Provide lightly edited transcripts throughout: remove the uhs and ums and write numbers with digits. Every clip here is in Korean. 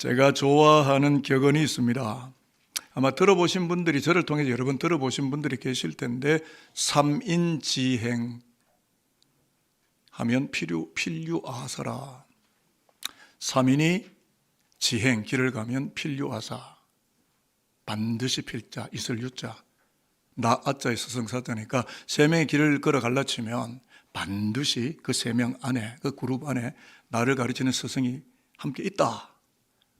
제가 좋아하는 격언이 있습니다. 아마 들어보신 분들이, 저를 통해서 여러 번 들어보신 분들이 계실 텐데, 삼인지행 하면 필유아사라. 삼인이 지행, 길을 가면 필유아사. 반드시 필자, 있을 유자. 나 아자의 서성사자니까 세 명의 길을 걸어갈라 치면 반드시 그 세 명 안에, 그 그룹 안에 나를 가르치는 스승이 함께 있다.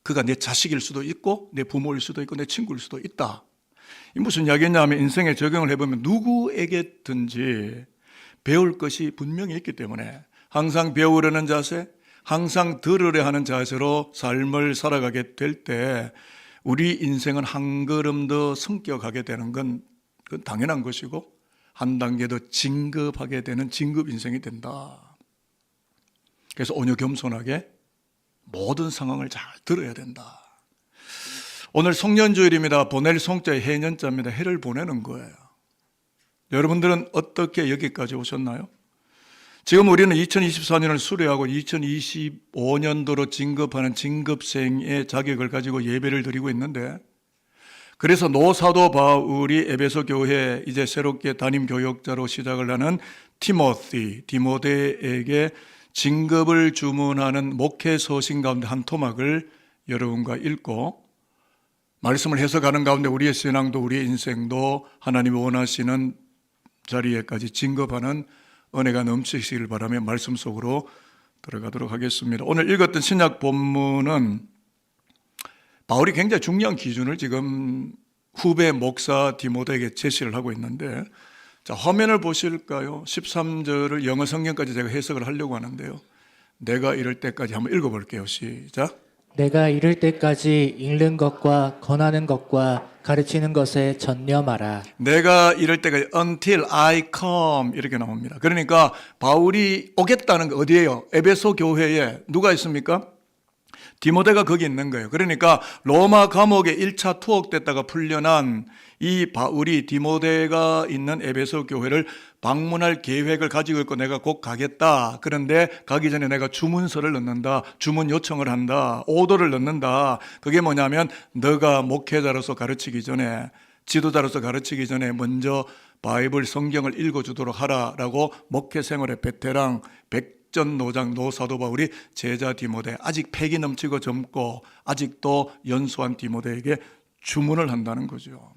그가 내 자식일 수도 있고 내 부모일 수도 있고 내 친구일 수도 있다. 이 무슨 이야기냐 하면 인생에 적용을 해보면 누구에게든지 배울 것이 분명히 있기 때문에 항상 배우려는 자세, 항상 들으려 하는 자세로 삶을 살아가게 될 때 우리 인생은 한 걸음 더 성격하게 되는 건 그건 당연한 것이고 한 단계 더 진급하게 되는 진급 인생이 된다. 그래서 온유 겸손하게 모든 상황을 잘 들어야 된다. 오늘 송년주일입니다. 보낼 송자의 해년자입니다. 해를 보내는 거예요. 여러분들은 어떻게 여기까지 오셨나요? 지금 우리는 2024년을 수료하고 2025년도로 진급하는 진급생의 자격을 가지고 예배를 드리고 있는데, 그래서 노사도 바울이 에베소 교회 이제 새롭게 담임 교역자로 시작을 하는 디모데에게 진급을 주문하는 목회 서신 가운데 한 토막을 여러분과 읽고 말씀을 해석하는 가운데 우리의 신앙도 우리의 인생도 하나님이 원하시는 자리에까지 진급하는 은혜가 넘치시길 바라며 말씀 속으로 들어가도록 하겠습니다. 오늘 읽었던 신약 본문은 바울이 굉장히 중요한 기준을 지금 후배 목사 디모데에게 제시를 하고 있는데, 자, 화면을 보실까요? 13절을 영어 성경까지 제가 해석을 하려고 하는데요. 내가 이럴 때까지 한번 읽어볼게요. 시작. 내가 이를 때까지 읽는 것과 권하는 것과 가르치는 것에 전념하라. 내가 이럴 때까지 until I come 이렇게 나옵니다. 그러니까 바울이 오겠다는 거 어디예요? 에베소 교회에 누가 있습니까? 디모데가 거기 있는 거예요. 그러니까 로마 감옥에 1차 투옥됐다가 풀려난 이 바울이 디모데가 있는 에베소 교회를 방문할 계획을 가지고 있고 내가 곧 가겠다. 그런데 가기 전에 내가 주문서를 넣는다. 주문 요청을 한다. 오더를 넣는다. 그게 뭐냐면 너가 목회자로서 가르치기 전에, 지도자로서 가르치기 전에 먼저 바이블 성경을 읽어주도록 하라라고 목회 생활의 베테랑 백전노장 노사도 바울이 제자 디모데, 아직 패기 넘치고 젊고 아직도 연소한 디모데에게 주문을 한다는 거죠.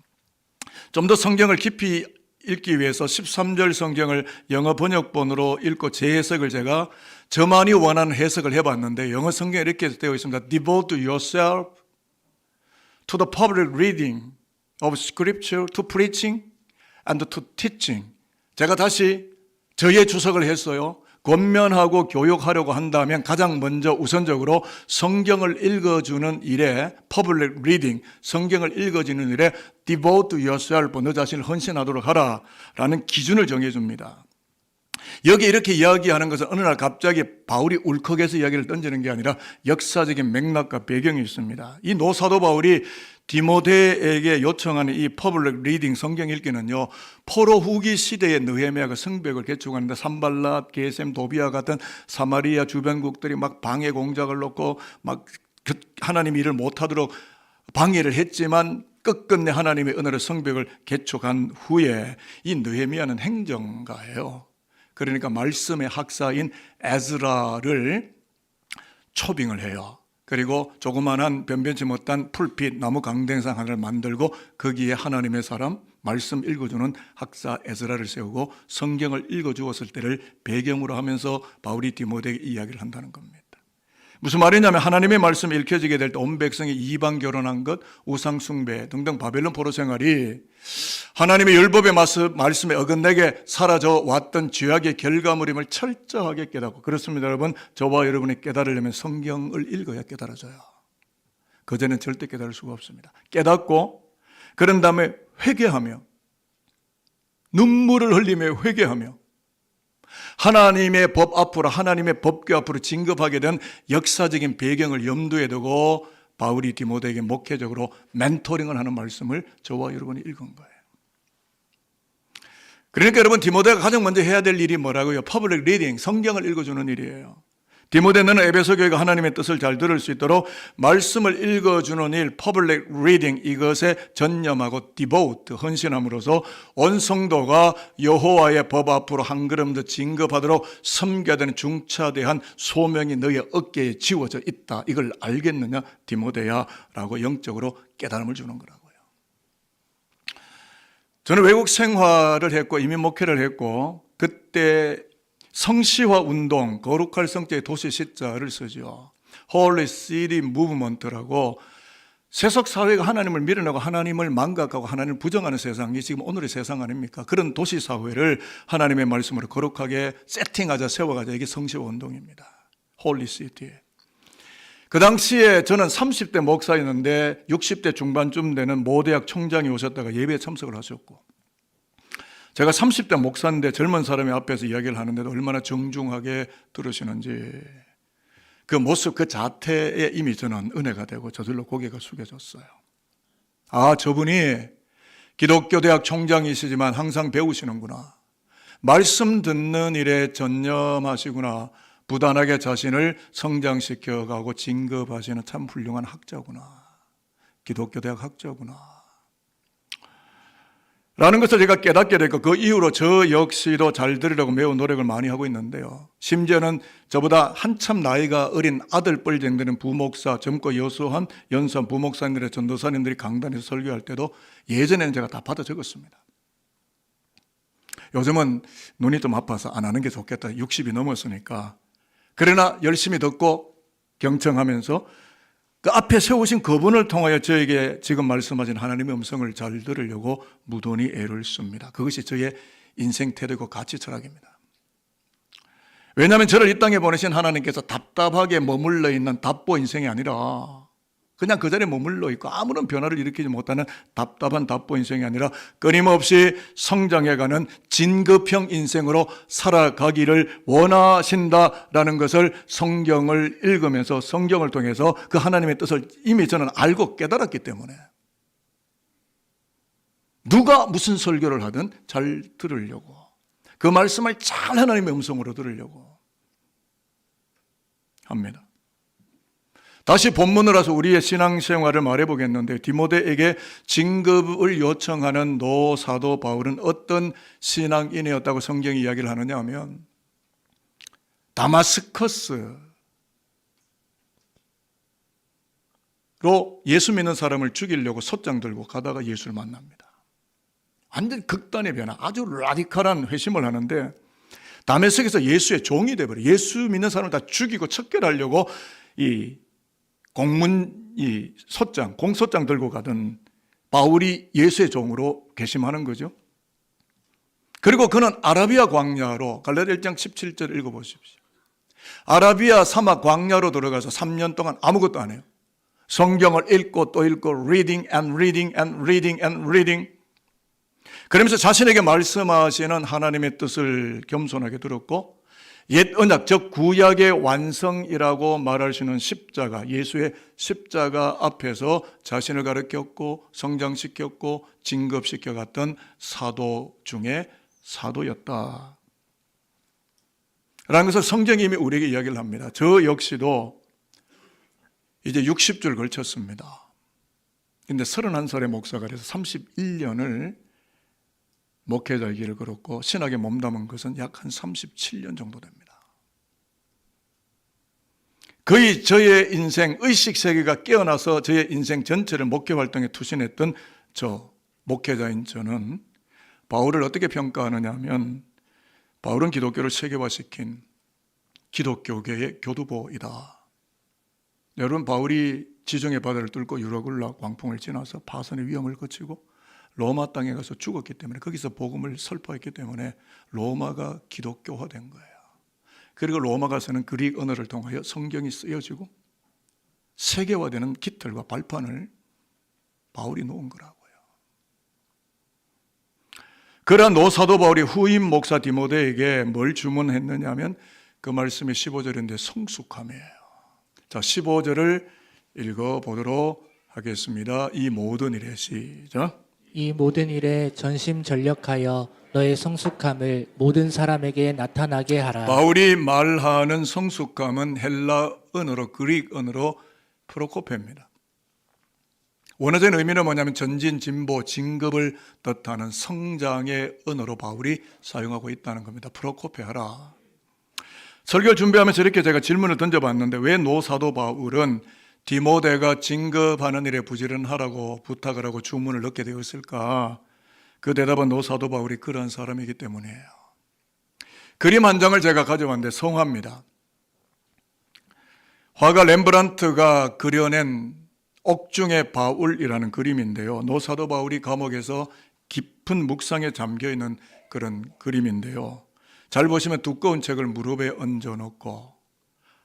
좀 더 성경을 깊이 읽기 위해서 13절 성경을 영어 번역본으로 읽고 재해석을 제가 저만이 원하는 해석을 해봤는데, 영어 성경에 이렇게 되어 있습니다. Devote yourself to the public reading of scripture, to preaching and to teaching. 제가 다시 저의 주석을 했어요. 권면하고 교육하려고 한다면 가장 먼저 우선적으로 성경을 읽어주는 일에, public reading, 성경을 읽어주는 일에 devote yourself, 너 자신을 헌신하도록 하라 라는 기준을 정해줍니다. 여기 이렇게 이야기하는 것은 어느 날 갑자기 바울이 울컥해서 이야기를 던지는 게 아니라 역사적인 맥락과 배경이 있습니다. 이 노사도 바울이 디모데에게 요청하는 이 퍼블릭 리딩 성경 읽기는요, 포로 후기 시대의 느헤미야가 성벽을 개축하는데 산발랏, 게셈, 도비아 같은 사마리아 주변국들이 막 방해 공작을 놓고 막 하나님 일을 못하도록 방해를 했지만 끝끝내 하나님의 은혜로 성벽을 개축한 후에 이 느헤미야는 행정가예요. 그러니까 말씀의 학사인 에즈라를 초빙을 해요. 그리고 조그만한 변변치 못한 풀빛 나무 강댕상 하나를 만들고 거기에 하나님의 사람 말씀 읽어주는 학사 에즈라를 세우고 성경을 읽어주었을 때를 배경으로 하면서 바울이 디모데에게 이야기를 한다는 겁니다. 무슨 말이냐면 하나님의 말씀이 읽혀지게 될 때 온 백성이 이방 결혼한 것, 우상 숭배 등등 바벨론 포로 생활이 하나님의 율법의 말씀에 어긋나게 사라져 왔던 죄악의 결과물임을 철저하게 깨닫고, 그렇습니다 여러분, 저와 여러분이 깨달으려면 성경을 읽어야 깨달아져요. 그전엔 절대 깨달을 수가 없습니다. 깨닫고 그런 다음에 회개하며 눈물을 흘리며 회개하며 하나님의 법 앞으로, 하나님의 법궤 앞으로 진급하게 된 역사적인 배경을 염두에 두고 바울이 디모데에게 목회적으로 멘토링을 하는 말씀을 저와 여러분이 읽은 거예요. 그러니까 여러분, 디모데가 가장 먼저 해야 될 일이 뭐라고요? 퍼블릭 리딩, 성경을 읽어주는 일이에요. 디모데 너는 에베소 교회가 하나님의 뜻을 잘 들을 수 있도록 말씀을 읽어주는 일, public reading, 이것에 전념하고 devote, 헌신함으로써 온 성도가 여호와의 법 앞으로 한 걸음 더 진급하도록 섬겨야 되는 중차대한 소명이 너의 어깨에 지워져 있다. 이걸 알겠느냐 디모데야 라고 영적으로 깨달음을 주는 거라고요. 저는 외국 생활을 했고 이민 목회를 했고 그때 성시화 운동, 거룩할 성자의 도시 시자를 쓰죠. Holy City Movement라고 세속 사회가 하나님을 밀어내고 하나님을 망각하고 하나님을 부정하는 세상이 지금 오늘의 세상 아닙니까? 그런 도시 사회를 하나님의 말씀으로 거룩하게 세팅하자, 세워가자. 이게 성시화 운동입니다. Holy City. 그 당시에 저는 30대 목사였는데 60대 중반쯤 되는 모 대학 총장이 오셨다가 예배에 참석을 하셨고, 제가 30대 목사인데 젊은 사람이 앞에서 이야기를 하는데도 얼마나 정중하게 들으시는지, 그 모습, 그 자태에 이미 저는 은혜가 되고 저절로 고개가 숙여졌어요. 아, 저분이 기독교 대학 총장이시지만 항상 배우시는구나. 말씀 듣는 일에 전념하시구나. 부단하게 자신을 성장시켜가고 진급하시는 참 훌륭한 학자구나. 기독교 대학 학자구나. 라는 것을 제가 깨닫게 됐고, 그 이후로 저 역시도 잘 들으려고 매우 노력을 많이 하고 있는데요. 심지어는 저보다 한참 나이가 어린 아들 뻘쟁 되는 부목사, 젊고 여수한 연수한 부목사님들의 전도사님들이 강단에서 설교할 때도 예전에는 제가 다 받아 적었습니다. 요즘은 눈이 좀 아파서 안 하는 게 좋겠다. 60이 넘었으니까. 그러나 열심히 듣고 경청하면서 그 앞에 세우신 그분을 통하여 저에게 지금 말씀하신 하나님의 음성을 잘 들으려고 무던히 애를 씁니다. 그것이 저의 인생 태도고 가치 철학입니다. 왜냐하면 저를 이 땅에 보내신 하나님께서 답답하게 머물러 있는 답보 인생이 아니라 그냥 그 자리에 머물러 있고 아무런 변화를 일으키지 못하는 답답한 답보 인생이 아니라 끊임없이 성장해가는 진급형 인생으로 살아가기를 원하신다라는 것을 성경을 읽으면서 성경을 통해서 그 하나님의 뜻을 이미 저는 알고 깨달았기 때문에 누가 무슨 설교를 하든 잘 들으려고, 그 말씀을 잘 하나님의 음성으로 들으려고 합니다. 다시 본문으로 와서 우리의 신앙생활을 말해보겠는데, 디모데에게 진급을 요청하는 노사도 바울은 어떤 신앙인이었다고 성경이 이야기를 하느냐 하면, 다마스커스로 예수 믿는 사람을 죽이려고 솥장 들고 가다가 예수를 만납니다. 완전 극단의 변화, 아주 라디칼한 회심을 하는데 다메섹에서 예수의 종이 되어버려요. 예수 믿는 사람을 다 죽이고 척결하려고 공소장 들고 가던 바울이 예수의 종으로 개심하는 거죠. 그리고 그는 아라비아 광야로, 갈라디아 1장 17절 읽어보십시오. 아라비아 사막 광야로 들어가서 3년 동안 아무것도 안 해요. 성경을 읽고 또 읽고 reading and reading and reading and reading. 그러면서 자신에게 말씀하시는 하나님의 뜻을 겸손하게 들었고, 옛 언약, 즉 구약의 완성이라고 말할 수 있는 십자가, 예수의 십자가 앞에서 자신을 가르쳤고 성장시켰고 진급시켜갔던 사도 중에 사도였다 라는 것을 성경이 이미 우리에게 이야기를 합니다. 저 역시도 이제 60줄 걸쳤습니다. 근데 31살의 목사가 돼서 31년을 목회자의 길을 걸었고 신학에 몸담은 것은 약 한 37년 정도 됩니다. 거의 저의 인생, 의식세계가 깨어나서 저의 인생 전체를 목회 활동에 투신했던 저 목회자인 저는 바울을 어떻게 평가하느냐 하면, 바울은 기독교를 세계화시킨 기독교계의 교두보이다. 여러분, 바울이 지중해 바다를 뚫고 유라굴라 광풍을 지나서 파선의 위험을 거치고 로마 땅에 가서 죽었기 때문에, 거기서 복음을 설파했기 때문에 로마가 기독교화된 거예요. 그리고 로마 가서는 그리스 언어를 통하여 성경이 쓰여지고 세계화되는 깃털과 발판을 바울이 놓은 거라고요. 그러한 노사도 바울이 후임 목사 디모데에게 뭘 주문했느냐 하면 그 말씀이 15절인데 성숙함이에요. 자, 15절을 읽어보도록 하겠습니다. 이 모든 일에 시작. 이 모든 일에 전심전력하여 너의 성숙함을 모든 사람에게 나타나게 하라. 바울이 말하는 성숙함은 헬라 언어로 그릭 언어로 프로코페입니다. 원어적인 의미는 뭐냐면 전진, 진보, 진급을 뜻하는 성장의 언어로 바울이 사용하고 있다는 겁니다. 프로코페하라. 설교를 준비하면서 이렇게 제가 질문을 던져봤는데 왜 노사도 바울은 디모데가 진급하는 일에 부지런하라고 부탁을 하고 주문을 넣게 되었을까? 그 대답은 노사도 바울이 그런 사람이기 때문이에요. 그림 한 장을 제가 가져왔는데 성화입니다. 화가 렘브란트가 그려낸 옥중의 바울이라는 그림인데요. 노사도 바울이 감옥에서 깊은 묵상에 잠겨있는 그런 그림인데요. 잘 보시면 두꺼운 책을 무릎에 얹어놓고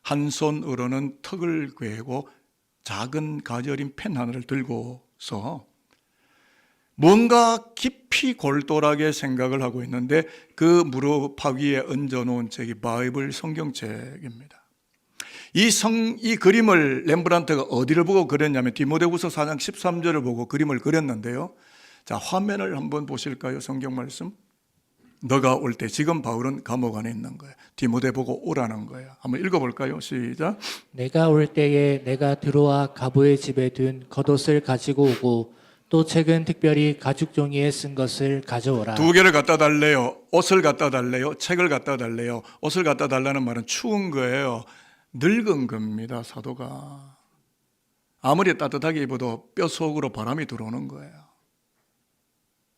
한 손으로는 턱을 괴고 작은 가지어린 펜 하나를 들고서 뭔가 깊이 골똘하게 생각을 하고 있는데 그 무릎 위에 얹어놓은 책이 바이블 성경책입니다. 이 그림을 렘브란트가 어디를 보고 그렸냐면 디모데후서 4장 13절을 보고 그림을 그렸는데요. 자, 화면을 한번 보실까요? 성경 말씀. 너가 올 때, 지금 바울은 감옥 안에 있는 거예요. 디모데 보고 오라는 거예요. 한번 읽어볼까요? 시작. 내가 올 때에 내가 들어와 가부의 집에 둔 겉옷을 가지고 오고 또 책은 특별히 가죽 종이에 쓴 것을 가져오라. 두 개를 갖다 달래요. 옷을 갖다 달래요. 책을 갖다 달래요. 옷을 갖다 달라는 말은 추운 거예요. 늙은 겁니다. 사도가. 아무리 따뜻하게 입어도 뼈 속으로 바람이 들어오는 거예요.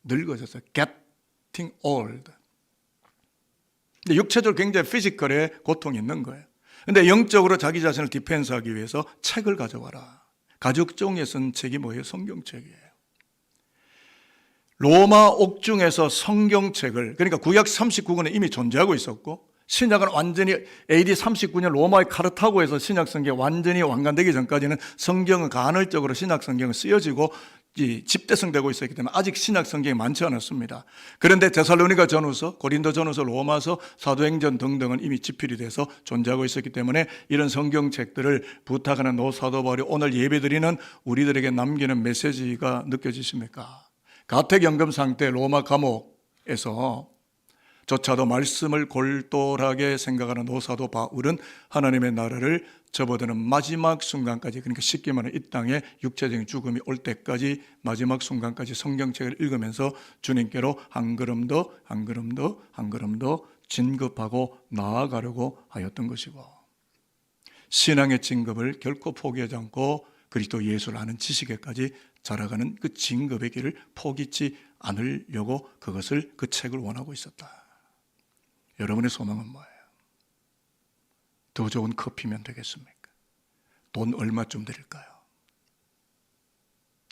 늙어졌어요. Getting old. 근데 육체적으로 굉장히 피지컬에 고통이 있는 거예요. 근데 영적으로 자기 자신을 디펜스하기 위해서 책을 가져와라. 가죽 종이에 쓴 책이 뭐예요? 성경책이에요. 로마 옥중에서 성경책을, 그러니까 구약 39권은 이미 존재하고 있었고 신약은 완전히 AD 39년 로마의 카르타고에서 신약 성경이 완전히 완간되기 전까지는 성경은 간헐적으로 신약 성경은 쓰여지고 집대성되고 있었기 때문에 아직 신약 성경이 많지 않았습니다. 그런데 데살로니가 전후서, 고린도 전후서, 로마서, 사도행전 등등은 이미 집필이 돼서 존재하고 있었기 때문에 이런 성경책들을 부탁하는 노사도 바울이 오늘 예배드리는 우리들에게 남기는 메시지가 느껴지십니까? 가택연금 상태 로마 감옥에서 조차도 말씀을 골똘하게 생각하는 노사도 바울은 하나님의 나라를 접어드는 마지막 순간까지, 그러니까 쉽게 말하면 이 땅에 육체적인 죽음이 올 때까지 마지막 순간까지 성경책을 읽으면서 주님께로 한 걸음 더 한 걸음 더 한 걸음 더 진급하고 나아가려고 하였던 것이고, 신앙의 진급을 결코 포기하지 않고 그리스도 예수를 아는 지식에까지 자라가는 그 진급의 길을 포기치 않으려고 그것을, 그 책을 원하고 있었다. 여러분의 소망은 뭐예요? 더 좋은 커피면 되겠습니까? 돈 얼마쯤 드릴까요?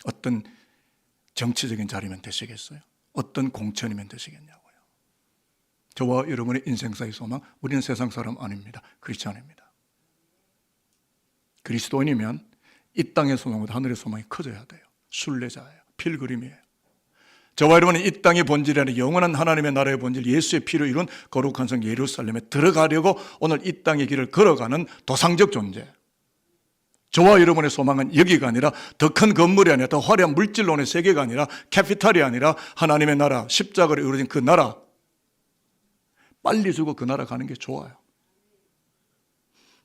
어떤 정치적인 자리면 되시겠어요? 어떤 공천이면 되시겠냐고요? 저와 여러분의 인생사의 소망, 우리는 세상 사람 아닙니다. 크리스찬입니다. 그리스도인이면 이 땅의 소망보다 하늘의 소망이 커져야 돼요. 순례자예요. 필그림이에요. 저와 여러분은 이 땅의 본질이 아니라 영원한 하나님의 나라의 본질, 예수의 피로 이룬 거룩한 성 예루살렘에 들어가려고 오늘 이 땅의 길을 걸어가는 도상적 존재. 저와 여러분의 소망은 여기가 아니라 더 큰 건물이 아니라 더 화려한 물질론의 세계가 아니라 캐피탈이 아니라 하나님의 나라, 십자가로 이루어진 그 나라. 빨리 주고 그 나라 가는 게 좋아요.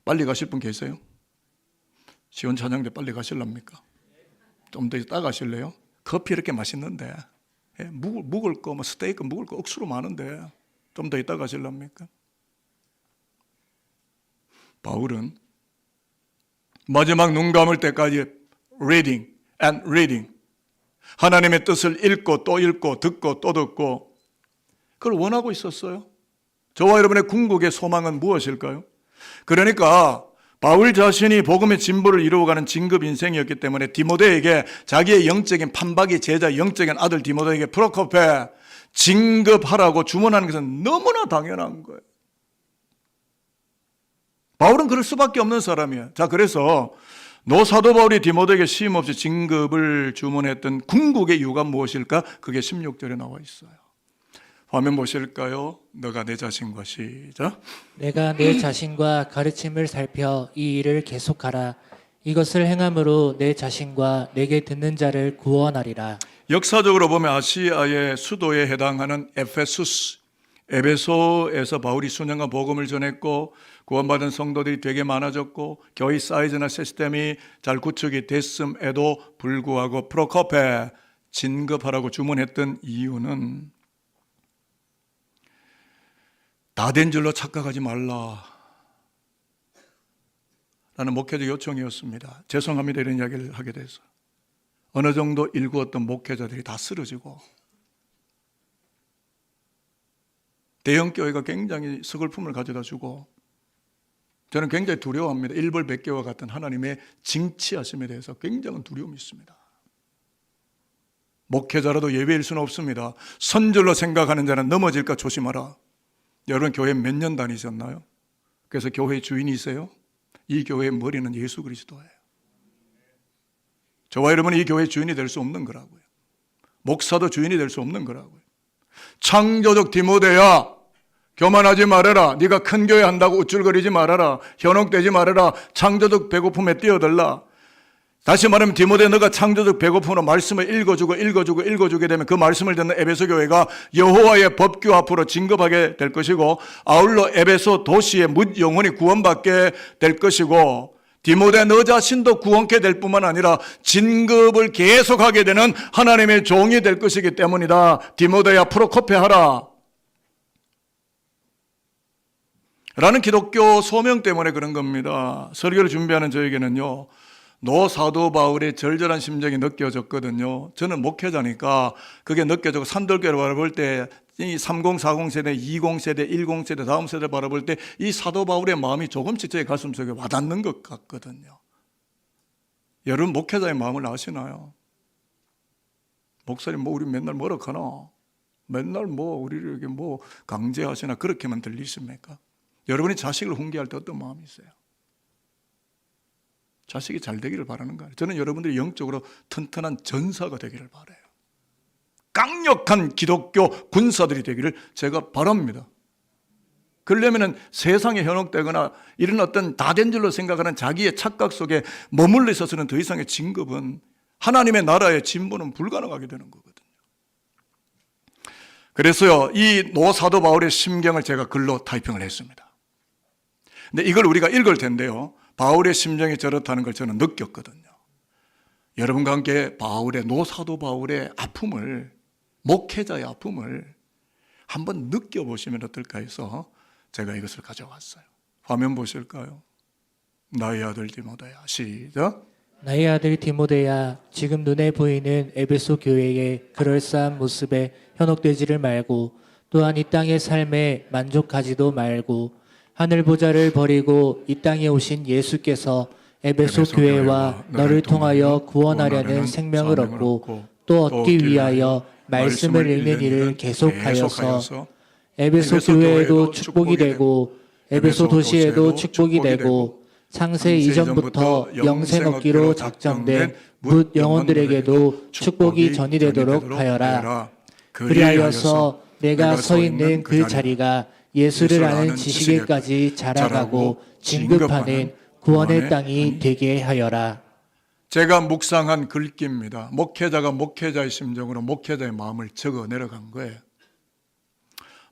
빨리 가실 분 계세요? 시원 찬양대 빨리 가실랍니까? 좀 더 이따 가실래요? 커피 이렇게 맛있는데, 묵을 거, 뭐 스테이크 묵을 거 억수로 많은데 좀 더 이따 가실랍니까? 바울은 마지막 눈 감을 때까지 reading and reading, 하나님의 뜻을 읽고 또 읽고 듣고 또 듣고, 그걸 원하고 있었어요. 저와 여러분의 궁극의 소망은 무엇일까요? 그러니까 바울 자신이 복음의 진보를 이루어가는 진급 인생이었기 때문에 디모데에게 자기의 영적인 판박이 제자, 영적인 아들 디모데에게 프로코페 진급하라고 주문하는 것은 너무나 당연한 거예요. 바울은 그럴 수밖에 없는 사람이에요. 자, 그래서 노사도 바울이 디모데에게 쉼없이 진급을 주문했던 궁극의 이유가 무엇일까? 그게 16절에 나와 있어요. 화면 보실까요? 너가 내 자신과, 시작. 내가 내 자신과 가르침을 살펴 이 일을 계속하라. 이것을 행함으로 내 자신과 내게 듣는 자를 구원하리라. 역사적으로 보면 아시아의 수도에 해당하는 에베소에서 바울이 수년간 복음을 전했고 구원받은 성도들이 되게 많아졌고 교회 사이즈나 시스템이 잘 구축이 됐음에도 불구하고 프로코페 진급하라고 주문했던 이유는 다 된 줄로 착각하지 말라 라는 목회적 요청이었습니다. 죄송합니다, 이런 이야기를 하게 돼서. 어느 정도 일구었던 목회자들이 다 쓰러지고 대형교회가 굉장히 서글픔을 가져다 주고 저는 굉장히 두려워합니다. 일벌백계와 같은 하나님의 징치하심에 대해서 굉장한 두려움이 있습니다. 목회자라도 예외일 수는 없습니다. 선줄로 생각하는 자는 넘어질까 조심하라. 여러분 교회 몇 년 다니셨나요? 그래서 교회 주인이세요? 이 교회의 머리는 예수 그리스도예요. 저와 여러분이 이 교회의 주인이 될 수 없는 거라고요. 목사도 주인이 될 수 없는 거라고요. 창조적 디모데야, 교만하지 말아라. 네가 큰 교회 한다고 우쭐거리지 말아라. 현혹되지 말아라. 창조적 배고픔에 뛰어들라. 다시 말하면 디모데, 너가 창조적 배고픔으로 말씀을 읽어주게 되면 그 말씀을 듣는 에베소 교회가 여호와의 법규 앞으로 진급하게 될 것이고, 아울러 에베소 도시의 뭇 영혼이 구원받게 될 것이고, 디모데 너 자신도 구원케 될 뿐만 아니라 진급을 계속하게 되는 하나님의 종이 될 것이기 때문이다. 디모데야, 프로코페하라 라는 기독교 소명 때문에 그런 겁니다. 설교를 준비하는 저에게는요, 노 사도 바울의 절절한 심정이 느껴졌거든요. 저는 목회자니까 그게 느껴지고 산돌교를 바라볼 때 이 30, 40 세대, 20 세대, 10 세대, 다음 세대 바라볼 때 이 사도 바울의 마음이 조금씩 제 가슴속에 와닿는 것 같거든요. 여러분 목회자의 마음을 아시나요? 목사님 우리 맨날 뭐라 하나? 맨날 우리를 이렇게 강제하시나 그렇게만 들리십니까? 여러분이 자식을 훈계할 때 어떤 마음이 있어요? 자식이 잘 되기를 바라는 거예요. 저는 여러분들이 영적으로 튼튼한 전사가 되기를 바라요. 강력한 기독교 군사들이 되기를 제가 바랍니다. 그러려면 세상에 현혹되거나 이런 어떤 다 된 줄로 생각하는 자기의 착각 속에 머물러 있어서는 더 이상의 진급은, 하나님의 나라의 진보는 불가능하게 되는 거거든요. 그래서요, 이 노사도 바울의 심경을 제가 글로 타이핑을 했습니다. 근데 이걸 우리가 읽을 텐데요, 바울의 심정이 저렇다는 걸 저는 느꼈거든요. 여러분과 함께 노사도 바울의 아픔을, 목회자의 아픔을 한번 느껴보시면 어떨까 해서 제가 이것을 가져왔어요. 화면 보실까요? 나의 아들 디모데야. 시작. 나의 아들 디모데야, 지금 눈에 보이는 에베소 교회의 그럴싸한 모습에 현혹되지를 말고, 또한 이 땅의 삶에 만족하지도 말고, 하늘 보좌를 버리고 이 땅에 오신 예수께서 에베소 교회와 너를 통하여 구원하려는 생명을 얻고 또 얻기 위하여 말씀을 읽는 일을 계속하여서 에베소 교회에도 축복이 되고 에베소 도시에도 축복이 되고 창세 이전부터 영생 얻기로 작정된 뭇 영혼들에게도 축복이 전이되도록 하여라. 그리하여서 내가 서 있는 그 자리가 예수를 아는 지식에까지 자라가고 진급하는 구원의 땅이 되게 하여라. 제가 묵상한 글귀입니다. 목회자가 목회자의 심정으로 목회자의 마음을 적어 내려간 거예요.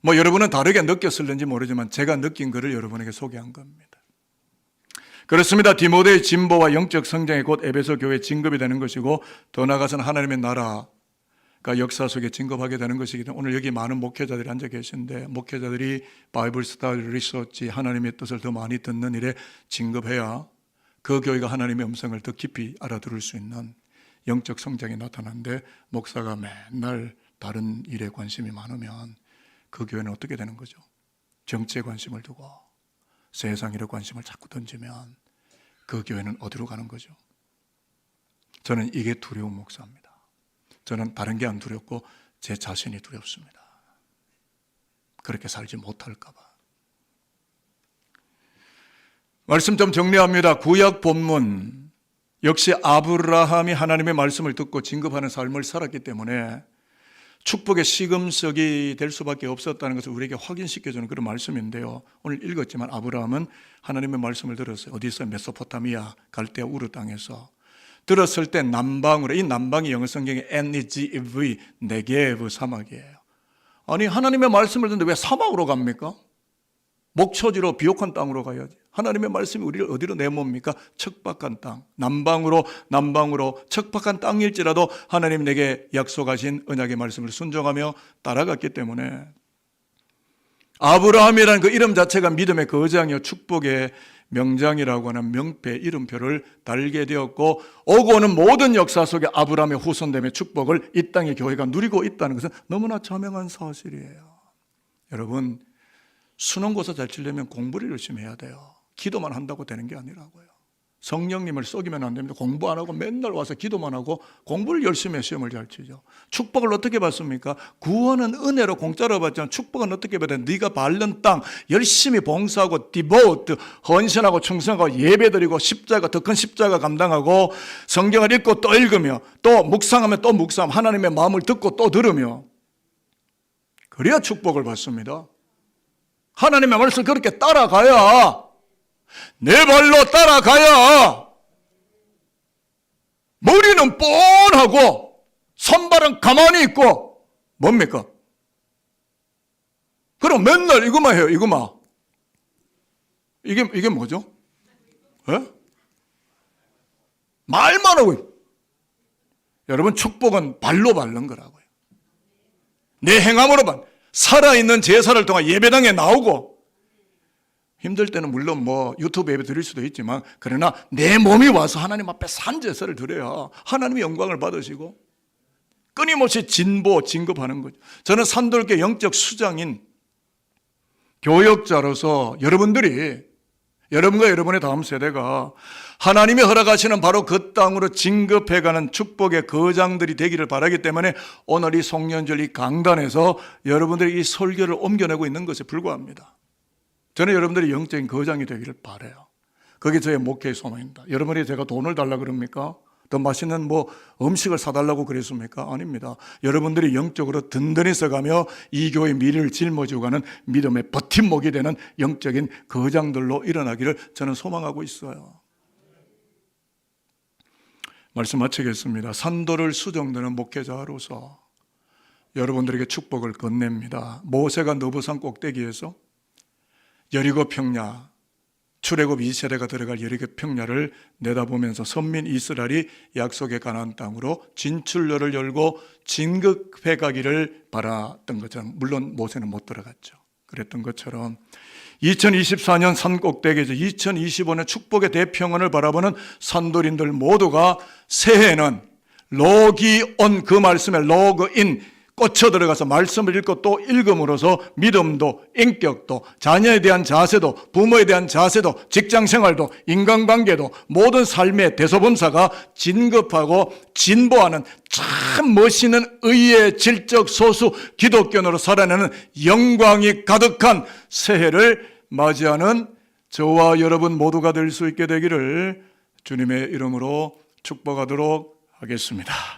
여러분은 다르게 느꼈을는지 모르지만 제가 느낀 것을 여러분에게 소개한 겁니다. 그렇습니다. 디모데의 진보와 영적 성장이 곧 에베소 교회의 진급이 되는 것이고, 더 나아가서는 하나님의 나라가 역사 속에 진급하게 되는 것이기 때문에 오늘 여기 많은 목회자들이 앉아 계신데, 목회자들이 바이블 스터디 리서치, 하나님의 뜻을 더 많이 듣는 일에 진급해야 그 교회가 하나님의 음성을 더 깊이 알아들을 수 있는 영적 성장이 나타나는데, 목사가 맨날 다른 일에 관심이 많으면 그 교회는 어떻게 되는 거죠? 정치에 관심을 두고 세상 일에 관심을 자꾸 던지면 그 교회는 어디로 가는 거죠? 저는 이게 두려운 목사입니다. 저는 다른 게 안 두렵고 제 자신이 두렵습니다. 그렇게 살지 못할까 봐. 말씀 좀 정리합니다. 구약 본문, 역시 아브라함이 하나님의 말씀을 듣고 진급하는 삶을 살았기 때문에 축복의 시금석이 될 수밖에 없었다는 것을 우리에게 확인시켜주는 그런 말씀인데요, 오늘 읽었지만 아브라함은 하나님의 말씀을 들었어요. 어디서? 메소포타미아 갈대아 우르 땅에서. 들었을 때 남방으로, 이 남방이 영어 성경에 NEGV, 네게브 사막이에요. 아니 하나님의 말씀을 듣는데 왜 사막으로 갑니까? 목초지로 비옥한 땅으로 가야지. 하나님의 말씀이 우리를 어디로 내멉니까? 척박한 땅. 남방으로 척박한 땅일지라도 하나님 내게 약속하신 언약의 말씀을 순종하며 따라갔기 때문에 아브라함이라는 그 이름 자체가 믿음의 거장이요 축복의 명장이라고 하는 명패 이름표를 달게 되었고, 오고 오는 모든 역사 속에 아브라함의 후손됨의 축복을 이 땅의 교회가 누리고 있다는 것은 너무나 자명한 사실이에요. 여러분, 수능고사 잘 치려면 공부를 열심히 해야 돼요. 기도만 한다고 되는 게 아니라고요. 성령님을 속이면 안 됩니다. 공부 안 하고 맨날 와서 기도만 하고 공부를 열심히 해 시험을 잘 치죠. 축복을 어떻게 받습니까? 구원은 은혜로 공짜로 받지만 축복은 어떻게 받아요? 네가 밟는 땅 열심히 봉사하고 디보트 헌신하고 충성하고 예배드리고 십자가 더 큰 십자가 감당하고 성경을 읽고 또 읽으며 또 묵상하면 또 묵상, 하나님의 마음을 듣고 또 들으며 그래야 축복을 받습니다. 하나님의 말씀을 그렇게 따라가야, 내 발로 따라가야 머리는 뻔하고 손발은 가만히 있고 뭡니까? 그럼 맨날 이거만 해요. 이거만. 이게 뭐죠? 에? 말만 하고. 여러분, 축복은 발로 밟는 거라고요. 내 행함으로 살아있는 제사를 통해 예배당에 나오고, 힘들 때는 물론 유튜브 예배 드릴 수도 있지만, 그러나 내 몸이 와서 하나님 앞에 산제사를 드려야 하나님의 영광을 받으시고 끊임없이 진급하는 거죠. 저는 산돌교 영적 수장인 교역자로서 여러분과 여러분의 다음 세대가 하나님이 허락하시는 바로 그 땅으로 진급해가는 축복의 거장들이 되기를 바라기 때문에 오늘 이 송년절 이 강단에서 여러분들이 이 설교를 옮겨내고 있는 것에 불과합니다. 저는 여러분들이 영적인 거장이 되기를 바라요. 그게 저의 목회의 소망입니다. 여러분이 제가 돈을 달라 그럽니까? 더 맛있는 음식을 사달라고 그랬습니까? 아닙니다. 여러분들이 영적으로 든든히 서가며 이 교회의 미래를 짊어지고 가는 믿음의 버팀목이 되는 영적인 거장들로 일어나기를 저는 소망하고 있어요. 말씀 마치겠습니다. 산도를 수정되는 목회자로서 여러분들에게 축복을 건넵니다. 모세가 너부산 꼭대기에서 여리고 평야, 출애굽 2세대가 들어갈 여리고 평야를 내다보면서 선민 이스라엘이 약속의 가나안 땅으로 진출로를 열고 진급해 가기를 바랐던 것처럼, 물론 모세는 못 들어갔죠. 그랬던 것처럼 2024년 산꼭대기에서 2025년 축복의 대평원을 바라보는 산돌인들 모두가 새해에는 로기온, 그 말씀에 로그인, 꽂혀 들어가서 말씀을 읽고 또 읽음으로써 믿음도 인격도 자녀에 대한 자세도 부모에 대한 자세도 직장생활도 인간관계도 모든 삶의 대소범사가 진급하고 진보하는 참 멋있는 의의 질적 소수 기독교인으로 살아내는 영광이 가득한 새해를 맞이하는 저와 여러분 모두가 될 수 있게 되기를 주님의 이름으로 축복하도록 하겠습니다.